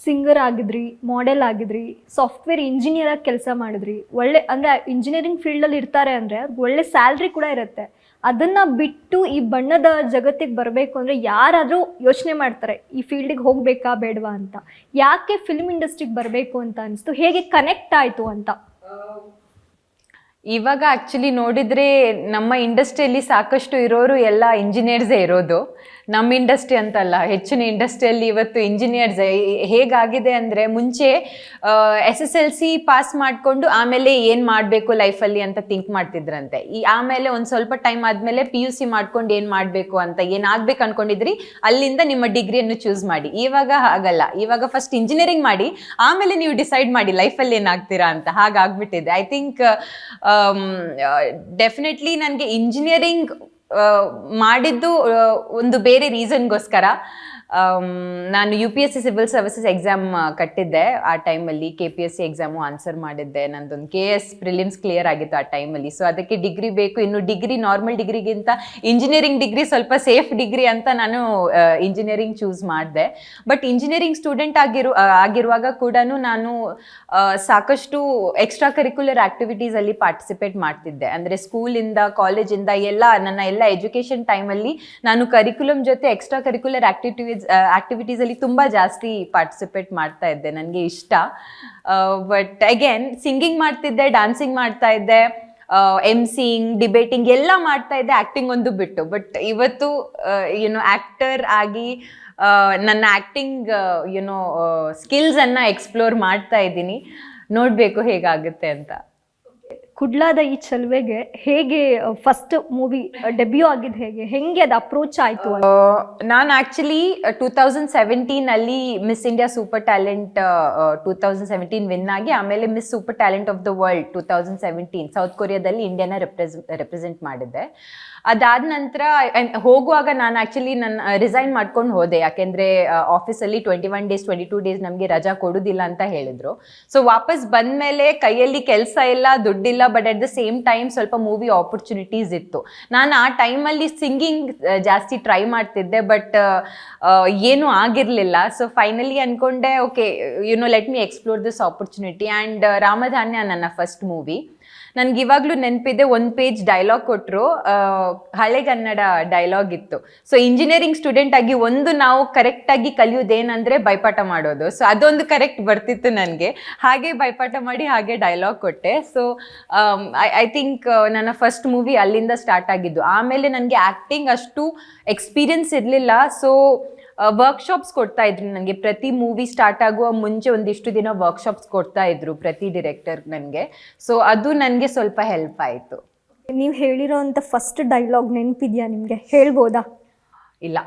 Singer ಆಗಿದ್ರಿ, model ಆಗಿದ್ರಿ, software engineer ಆಗಿ ಕೆಲಸ ಮಾಡಿದ್ರಿ. ಒಳ್ಳೆ ಅಂದರೆ ಇಂಜಿನಿಯರಿಂಗ್ ಫೀಲ್ಡಲ್ಲಿ ಇರ್ತಾರೆ ಅಂದರೆ ಒಳ್ಳೆ ಸ್ಯಾಲ್ರಿ ಕೂಡ ಇರುತ್ತೆ. ಅದನ್ನು ಬಿಟ್ಟು ಈ ಬಣ್ಣದ ಜಗತ್ತಿಗೆ ಬರಬೇಕು ಅಂದರೆ ಯಾರಾದರೂ ಯೋಚನೆ ಮಾಡ್ತಾರೆ, ಈ ಫೀಲ್ಡಿಗೆ ಹೋಗಬೇಕಾ ಬೇಡವಾ ಅಂತ. ಯಾಕೆ ಫಿಲ್ಮ್ ಇಂಡಸ್ಟ್ರಿಗೆ ಬರಬೇಕು ಅಂತ ಅನಿಸ್ತು, ಹೇಗೆ ಕನೆಕ್ಟ್ ಆಯಿತು ಅಂತ? ಇವಾಗ ಆ್ಯಕ್ಚುಲಿ ನೋಡಿದರೆ ನಮ್ಮ ಇಂಡಸ್ಟ್ರಿಯಲ್ಲಿ ಸಾಕಷ್ಟು ಇರೋರು ಎಲ್ಲ ಇಂಜಿನಿಯರ್ಸೇ ಇರೋದು. ನಮ್ಮ ಇಂಡಸ್ಟ್ರಿ ಅಂತಲ್ಲ, ಹೆಚ್ಚಿನ ಇಂಡಸ್ಟ್ರಿಯಲ್ಲಿ ಇವತ್ತು ಇಂಜಿನಿಯರ್ಸ್ ಹೇಗಾಗಿದೆ ಅಂದರೆ, ಮುಂಚೆ SSLC ಪಾಸ್ ಮಾಡಿಕೊಂಡು ಆಮೇಲೆ ಏನು ಮಾಡಬೇಕು ಲೈಫಲ್ಲಿ ಅಂತ ಥಿಂಕ್ ಮಾಡ್ತಿದ್ರಂತೆ. ಆಮೇಲೆ ಒಂದು ಸ್ವಲ್ಪ ಟೈಮ್ ಆದಮೇಲೆ PUC ಮಾಡ್ಕೊಂಡು ಏನು ಮಾಡಬೇಕು ಅಂತ, ಏನಾಗಬೇಕು ಅಂದ್ಕೊಂಡಿದ್ರಿ ಅಲ್ಲಿಂದ ನಿಮ್ಮ ಡಿಗ್ರಿಯನ್ನು ಚೂಸ್ ಮಾಡಿ. ಇವಾಗ ಹಾಗಲ್ಲ, ಇವಾಗ ಫಸ್ಟ್ ಇಂಜಿನಿಯರಿಂಗ್ ಮಾಡಿ ಆಮೇಲೆ ನೀವು ಡಿಸೈಡ್ ಮಾಡಿ ಲೈಫಲ್ಲಿ ಏನಾಗ್ತೀರಾ ಅಂತ. ಹಾಗಾಗ್ಬಿಟ್ಟಿದೆ. ಐ ಥಿಂಕ್ ಡೆಫಿನೆಟ್ಲಿ ನನಗೆ ಇಂಜಿನಿಯರಿಂಗ್ ಮಾಡಿದ್ದು ಒಂದು ಬೇರೆ ರೀಸನ್ಗೋಸ್ಕರ. ನಾನು UPSC ಸಿವಿಲ್ ಸರ್ವಿಸಸ್ ಎಕ್ಸಾಮ್ ಕಟ್ಟಿದ್ದೆ ಆ ಟೈಮಲ್ಲಿ. KPSC ಎಕ್ಸಾಮು ಆನ್ಸರ್ ಮಾಡಿದ್ದೆ. ನಂದೊಂದು KS ಪ್ರಿಲಿಮ್ಸ್ ಕ್ಲಿಯರ್ ಆಗಿತ್ತು ಆ ಟೈಮಲ್ಲಿ. ಸೊ ಅದಕ್ಕೆ ಡಿಗ್ರಿ ಬೇಕು. ಇನ್ನು ಡಿಗ್ರಿ ನಾರ್ಮಲ್ ಡಿಗ್ರಿಗಿಂತ ಇಂಜಿನಿಯರಿಂಗ್ ಡಿಗ್ರಿ ಸ್ವಲ್ಪ ಸೇಫ್ ಡಿಗ್ರಿ ಅಂತ ನಾನು ಇಂಜಿನಿಯರಿಂಗ್ ಚೂಸ್ ಮಾಡಿದೆ. ಬಟ್ ಇಂಜಿನಿಯರಿಂಗ್ ಸ್ಟೂಡೆಂಟ್ ಆಗಿರುವಾಗ ಕೂಡ ನಾನು ಸಾಕಷ್ಟು ಎಕ್ಸ್ಟ್ರಾ ಕರಿಕ್ಯುಲರ್ ಆ್ಯಕ್ಟಿವಿಟೀಸಲ್ಲಿ ಪಾರ್ಟಿಸಿಪೇಟ್ ಮಾಡ್ತಿದ್ದೆ. ಅಂದರೆ ಸ್ಕೂಲಿಂದ ಕಾಲೇಜಿಂದ ನನ್ನ ಎಲ್ಲ ಎಜುಕೇಷನ್ ಟೈಮಲ್ಲಿ ನಾನು ಕರಿಕ್ಯುಲಮ್ ಜೊತೆ ಎಕ್ಸ್ಟ್ರಾ ಕರಿಕ್ಯುಲರ್ ಆಕ್ಟಿವಿಟೀಸಲ್ಲಿ ತುಂಬ ಜಾಸ್ತಿ ಪಾರ್ಟಿಸಿಪೇಟ್ ಮಾಡ್ತಾ ಇದ್ದೆ. ನನಗೆ ಇಷ್ಟ. ಬಟ್ ಅಗೇನ್ ಸಿಂಗಿಂಗ್ ಮಾಡ್ತಿದ್ದೆ, ಡ್ಯಾನ್ಸಿಂಗ್ ಮಾಡ್ತಾ ಇದ್ದೆ, MCing, ಡಿಬೇಟಿಂಗ್ ಎಲ್ಲ ಮಾಡ್ತಾ ಇದ್ದೆ, ಆ್ಯಕ್ಟಿಂಗ್ ಒಂದು ಬಿಟ್ಟು. ಬಟ್ ಇವತ್ತು ಆ್ಯಕ್ಟರ್ ಆಗಿ ನನ್ನ ಆ್ಯಕ್ಟಿಂಗ್ ಸ್ಕಿಲ್ಸನ್ನು ಎಕ್ಸ್ಪ್ಲೋರ್ ಮಾಡ್ತಾ ಇದ್ದೀನಿ. ನೋಡಬೇಕು ಹೇಗಾಗುತ್ತೆ ಅಂತ. ಕುಡ್ಲಾದ ಈ ಚಲುವೆಗೆ ಹೇಗೆ ಫಸ್ಟ್ ಮೂವಿ ಡೆಬ್ಯೂ ಆಗಿದ್ದು, ಹೆಂಗೆ ಅದು ಅಪ್ರೋಚ್ ಆಯಿತು? ನಾನು actually 2017 Miss India super talent 2017 win ಆಗಿ, ಆಮೇಲೆ Miss super talent of the world 2017 South ಕೊರಿಯಾದಲ್ಲಿ ಇಂಡಿಯಾನ ರೆಪ್ರೆಸೆಂಟ್ ಮಾಡಿದ್ದೆ. ಅದಾದ ನಂತರ ಹೋಗುವಾಗ ನಾನು ಆ್ಯಕ್ಚುಲಿ ರಿಸೈನ್ ಮಾಡ್ಕೊಂಡು ಹೋದೆ. ಯಾಕೆಂದರೆ ಆಫೀಸಲ್ಲಿ 21 ಡೇಸ್ 22 ಡೇಸ್ ನಮಗೆ ರಜಾ ಕೊಡೋದಿಲ್ಲ ಅಂತ ಹೇಳಿದ್ರು. ಸೊ ವಾಪಸ್ ಬಂದಮೇಲೆ ಕೈಯಲ್ಲಿ ಕೆಲಸ ಇಲ್ಲ, ದುಡ್ಡಿಲ್ಲ, but at the same time ಸ್ವಲ್ಪ ಮೂವಿ ಆಪರ್ಚುನಿಟೀಸ್ ಇತ್ತು. ನಾನು ಆ ಟೈಮಲ್ಲಿ ಸಿಂಗಿಂಗ್ ಜಾಸ್ತಿ ಟ್ರೈ ಮಾಡ್ತಿದ್ದೆ, ಬಟ್ ಏನೂ ಆಗಿರಲಿಲ್ಲ. ಸೊ ಫೈನಲಿ ಅಂದ್ಕೊಂಡೆ, okay let me explore this opportunity. And Ramadhanya ನನ್ನ ಫಸ್ಟ್ ಮೂವಿ. ನನಗೆ ಇವಾಗಲೂ ನೆನಪಿದೆ, ಒಂದು ಪೇಜ್ ಡೈಲಾಗ್ ಕೊಟ್ಟರು, ಹಳೆಗನ್ನಡ ಡೈಲಾಗ್ ಇತ್ತು. ಸೊ ಇಂಜಿನಿಯರಿಂಗ್ ಸ್ಟೂಡೆಂಟ್ ಆಗಿ ನಾವು ಕರೆಕ್ಟಾಗಿ ಕಲಿಯೋದೇನೆಂದರೆ ಬೈಪಾಠ ಮಾಡೋದು. ಸೊ ಅದೊಂದು ಕರೆಕ್ಟ್ ಬರ್ತಿತ್ತು ನನಗೆ. ಹಾಗೆ ಬೈಪಾಠ ಮಾಡಿ ಹಾಗೆ ಡೈಲಾಗ್ ಕೊಟ್ಟೆ. ಸೊ ಐ ಥಿಂಕ್ ನನ್ನ ಫಸ್ಟ್ ಮೂವಿ ಅಲ್ಲಿಂದ ಸ್ಟಾರ್ಟ್ ಆಗಿದ್ದು. ಆಮೇಲೆ ನನಗೆ ಆ್ಯಕ್ಟಿಂಗ್ ಅಷ್ಟು ಎಕ್ಸ್ಪೀರಿಯನ್ಸ್ ಇರಲಿಲ್ಲ. ಸೊ ವರ್ಕ್ಶಾಪ್ಸ್ ಕೊಡ್ತಾ ಇದ್ರು ನನಗೆ. ಪ್ರತಿ ಮೂವಿ ಸ್ಟಾರ್ಟ್ ಆಗುವ ಮುಂಚೆ ಒಂದಿಷ್ಟು ದಿನ ವರ್ಕ್ಶಾಪ್ಸ್ ಕೊಡ್ತಾ ಇದ್ರು ಪ್ರತಿ ಡಿರೆಕ್ಟರ್ ನನಗೆ. ಸೊ ಅದು ನನಗೆ ಸ್ವಲ್ಪ ಹೆಲ್ಪ್ ಆಯಿತು. ನೀವು ಹೇಳಿರೋ ಅಂಥ ಫಸ್ಟ್ ಡೈಲಾಗ್ ನೆನಪಿದೆಯಾ ನಿಮಗೆ? ಹೇಳ್ಬೋದಾ? ಇಲ್ಲ,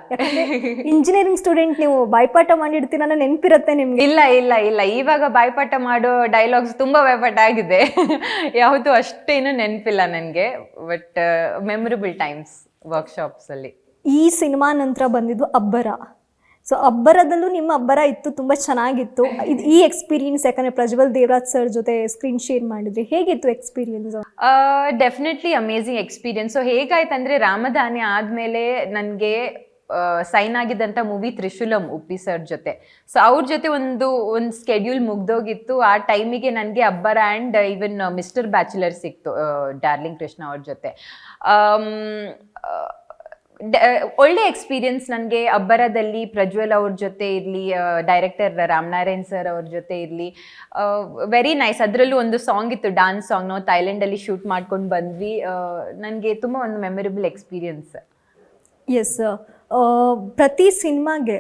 ಇಂಜಿನಿಯರಿಂಗ್ ಸ್ಟೂಡೆಂಟ್ ನೀವು ಬಾಯ್ಪಾಠ ಮಾಡಿರ್ತೀರ ನೆನಪಿರುತ್ತೆ ನಿಮ್ಗೆ? ಇಲ್ಲ ಇಲ್ಲ ಇಲ್ಲ ಇವಾಗ ಬಾಯ್ಪಾಠ ಮಾಡೋ ಡೈಲಾಗ್ಸ್ ತುಂಬ ಬಾಯ್ಪಾಠ ಆಗಿದೆ. ಯಾವುದು ಅಷ್ಟೇನು ನೆನಪಿಲ್ಲ ನನಗೆ. ಬಟ್ ಮೆಮೊರಬಲ್ ಟೈಮ್ಸ್ ವರ್ಕ್ಶಾಪ್ಸಲ್ಲಿ. ಈ ಸಿನಿಮಾ ನಂತರ ಬಂದಿದ್ದು ಅಬ್ಬರ. ಸೊ ಅಬ್ಬರದಲ್ಲೂ ನಿಮ್ಮ ಅಬ್ಬರ ಇತ್ತು, ತುಂಬ ಚೆನ್ನಾಗಿತ್ತು. ಈ ಎಕ್ಸ್ಪೀರಿಯನ್ಸ್, ಯಾಕಂದರೆ ಪ್ರಜ್ವಲ್ ದೇವರಾಜ್ ಸರ್ ಜೊತೆ ಸ್ಕ್ರೀನ್ ಶೇರ್ ಮಾಡಿದ್ರಿ, ಹೇಗಿತ್ತು experience? Definitely amazing experience. So ಹೇಗಾಯ್ತಂದರೆ, ರಾಮಧಾನ್ಯ ಆದಮೇಲೆ ನನಗೆ ಸೈನ್ ಆಗಿದ್ದಂಥ ಮೂವಿ ತ್ರಿಶೂಲಂ ಉಪ್ಪಿ ಸರ್ ಜೊತೆ. ಸೊ ಅವ್ರ ಜೊತೆ ಒಂದು ಸ್ಕೆಡ್ಯೂಲ್ ಮುಗ್ದೋಗಿತ್ತು. ಆ ಟೈಮಿಗೆ ನನಗೆ Abbara and even Mister Bachelor ಸಿಕ್ತು ಡಾರ್ಲಿಂಗ್ ಕೃಷ್ಣ ಅವ್ರ ಜೊತೆ. ಒಳ್ಳೆ ಎಕ್ಸ್ಪೀರಿಯನ್ಸ್ ನನಗೆ ಅಬ್ಬರದಲ್ಲಿ. ಪ್ರಜ್ವಲ್ ಅವ್ರ ಜೊತೆ ಇರಲಿ, ಡೈರೆಕ್ಟರ್ ರಾಮನಾರಾಯಣ್ ಸರ್ ಅವ್ರ ಜೊತೆ ಇರಲಿ, ವೆರಿ ನೈಸ್. ಅದರಲ್ಲೂ ಒಂದು ಸಾಂಗ್ ಇತ್ತು, ಡಾನ್ಸ್ ಸಾಂಗ್. ನಾವು ಥೈಲ್ಯಾಂಡಲ್ಲಿ ಶೂಟ್ ಮಾಡ್ಕೊಂಡು ಬಂದ್ವಿ. ನನಗೆ ತುಂಬ ಒಂದು ಮೆಮೊರೇಬಲ್ ಎಕ್ಸ್ಪೀರಿಯನ್ಸ್. ಎಸ್, ಪ್ರತಿ ಸಿನಿಮಾಗೆ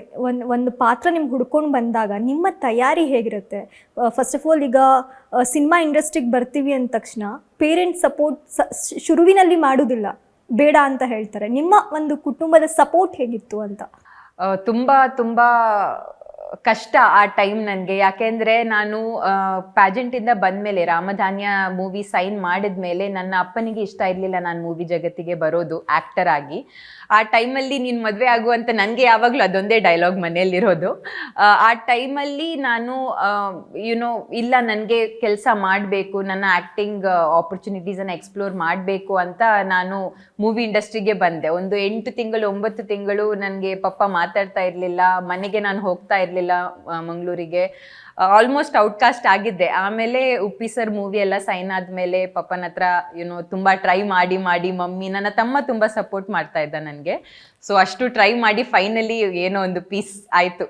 ಒಂದು ಪಾತ್ರ ನಿಮ್ಗೆ ಹುಡ್ಕೊಂಡು ಬಂದಾಗ ನಿಮ್ಮ ತಯಾರಿ ಹೇಗಿರುತ್ತೆ? ಫಸ್ಟ್ ಆಫ್ ಆಲ್, ಈಗ ಸಿನಿಮಾ ಇಂಡಸ್ಟ್ರಿಗೆ ಬರ್ತೀವಿ ಅಂದ ತಕ್ಷಣ ಪೇರೆಂಟ್ಸ್ ಸಪೋರ್ಟ್ ಶುರುವಿನಲ್ಲಿ ಮಾಡೋದಿಲ್ಲ, ಬೇಡ ಅಂತ ಹೇಳ್ತಾರೆ. ನಿಮ್ಮ ಒಂದು ಕುಟುಂಬದ ಸಪೋರ್ಟ್ ಹೇಗಿತ್ತು ಅಂತ? ತುಂಬ ತುಂಬ ಕಷ್ಟ ಆ ಟೈಮ್ ನನಗೆ. ಯಾಕೆಂದರೆ ನಾನು ಪ್ಯಾಜೆಂಟಿಂದ ಬಂದಮೇಲೆ, ರಾಮಧಾನ್ಯ ಮೂವಿ ಸೈನ್ ಮಾಡಿದ ಮೇಲೆ ನನ್ನ ಅಪ್ಪನಿಗೆ ಇಷ್ಟ ಇರಲಿಲ್ಲ ನಾನು ಮೂವಿ ಜಗತ್ತಿಗೆ ಬರೋದು ಆ್ಯಕ್ಟರ್ ಆಗಿ. ಆ ಟೈಮಲ್ಲಿ ನೀನು ಮದುವೆ ಆಗುವಂತ ನನಗೆ ಯಾವಾಗಲೂ ಅದೊಂದೇ ಡೈಲಾಗ್ ಮನೆಯಲ್ಲಿರೋದು. ಆ ಟೈಮಲ್ಲಿ ನಾನು ಇಲ್ಲ, ನನಗೆ ಕೆಲಸ ಮಾಡಬೇಕು, ನನ್ನ ಆ್ಯಕ್ಟಿಂಗ್ ಆಪರ್ಚುನಿಟೀಸನ್ನು ಎಕ್ಸ್ಪ್ಲೋರ್ ಮಾಡಬೇಕು ಅಂತ ನಾನು ಮೂವಿ ಇಂಡಸ್ಟ್ರಿಗೆ ಬಂದೆ. ಒಂದು 8 ತಿಂಗಳು 9 ತಿಂಗಳು ನನಗೆ ಪಪ್ಪ ಮಾತಾಡ್ತಾ ಇರಲಿಲ್ಲ, ಮನೆಗೆ ನಾನು ಹೋಗ್ತಾ ಇರಲಿಲ್ಲ. ಇರಲಿಲ್ಲ ಮಂಗಳೂರಿಗೆ. ಆಲ್ಮೋಸ್ಟ್ ಔಟ್ಕಾಸ್ಟ್ ಆಗಿದ್ದೆ. ಆಮೇಲೆ ಉಪ್ಪಿ ಸರ್ ಮೂವಿ ಎಲ್ಲ ಸೈನ್ ಆದಮೇಲೆ ಪಪ್ಪನ ಹತ್ರ ತುಂಬ ಟ್ರೈ ಮಾಡಿ ಮಮ್ಮಿ, ನನ್ನ ತಮ್ಮ ತುಂಬ ಸಪೋರ್ಟ್ ಮಾಡ್ತಾ ಇದ್ದ ನನಗೆ. ಸೊ ಅಷ್ಟು ಟ್ರೈ ಮಾಡಿ ಫೈನಲಿ ಏನೋ ಒಂದು ಪೀಸ್ ಆಯಿತು.